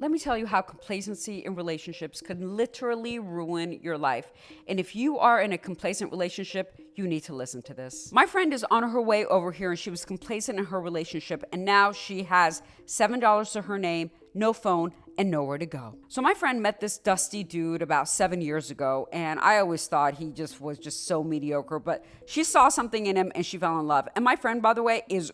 Let me tell you how complacency in relationships could literally ruin your life. And if you are in a complacent relationship, you need to listen to this. My friend is on her way over here and she was complacent in her relationship, and now she has $7 to her name, no phone, and nowhere to go. So my friend met this dusty dude about 7 years ago, and I always thought he was just so mediocre, but she saw something in him and she fell in love. And my friend, by the way, is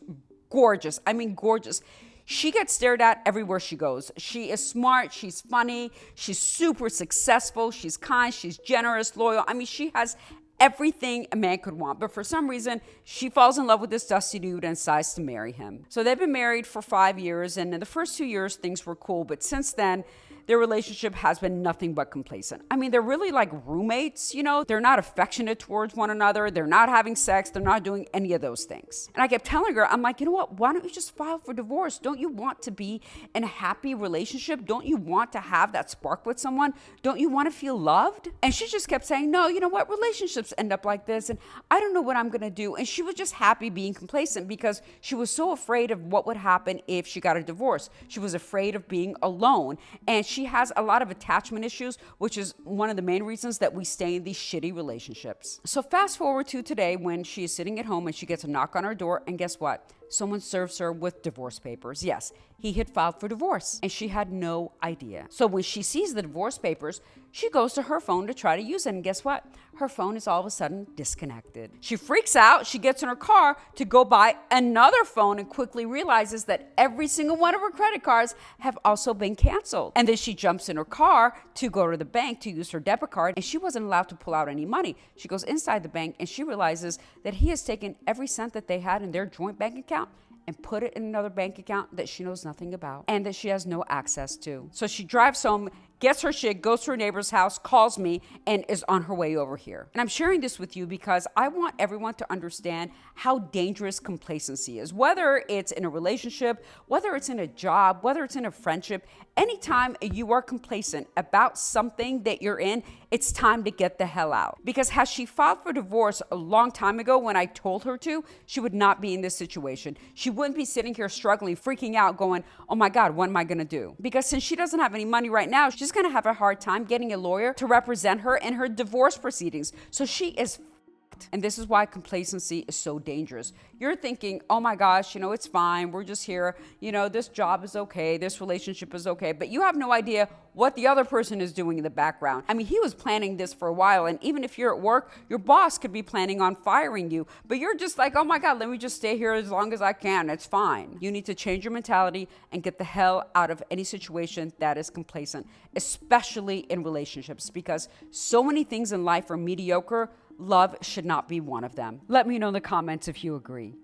gorgeous. I mean, gorgeous. She gets stared at everywhere she goes. She is smart, she's funny, she's super successful, she's kind, she's generous, loyal. I mean, she has everything a man could want. But for some reason, she falls in love with this dusty dude and decides to marry him. So they've been married for 5 years, and in the first 2 years, things were cool. But since then, their relationship has been nothing but complacent. I mean, they're really like roommates, you know? They're not affectionate towards one another. They're not having sex. They're not doing any of those things. And I kept telling her, I'm like, you know what? Why don't you just file for divorce? Don't you want to be in a happy relationship? Don't you want to have that spark with someone? Don't you want to feel loved? And she just kept saying, no, you know what? Relationships end up like this, and I don't know what I'm going to do. And she was just happy being complacent because she was so afraid of what would happen if she got a divorce. She was afraid of being alone. And she has a lot of attachment issues, which is one of the main reasons that we stay in these shitty relationships. So fast forward to today when she is sitting at home and she gets a knock on her door, and guess what? Someone serves her with divorce papers. Yes, he had filed for divorce and she had no idea. So when she sees the divorce papers, she goes to her phone to try to use it. And guess what? Her phone is all of a sudden disconnected. She freaks out. She gets in her car to go buy another phone and quickly realizes that every single one of her credit cards have also been canceled. And then she jumps in her car to go to the bank to use her debit card, and she wasn't allowed to pull out any money. She goes inside the bank and she realizes that he has taken every cent that they had in their joint bank account and put it in another bank account that she knows nothing about and that she has no access to. So she drives home, gets her shit, goes to her neighbor's house, calls me, and is on her way over here. And I'm sharing this with you because I want everyone to understand how dangerous complacency is. Whether it's in a relationship, whether it's in a job, whether it's in a friendship, anytime you are complacent about something that you're in, it's time to get the hell out. Because had she filed for divorce a long time ago when I told her to, she would not be in this situation. She wouldn't be sitting here struggling, freaking out, going, oh my God, what am I gonna do? Because since she doesn't have any money right now, she's gonna have a hard time getting a lawyer to represent her in her divorce proceedings. So she is fucked. And this is why complacency is so dangerous. You're thinking, oh my gosh, you know, it's fine. We're just here. You know, this job is okay. This relationship is okay. But you have no idea what the other person is doing in the background. I mean, he was planning this for a while. And even if you're at work, your boss could be planning on firing you. But you're just like, oh my God, let me just stay here as long as I can. It's fine. You need to change your mentality and get the hell out of any situation that is complacent, especially in relationships, because so many things in life are mediocre. Love should not be one of them. Let me know in the comments if you agree.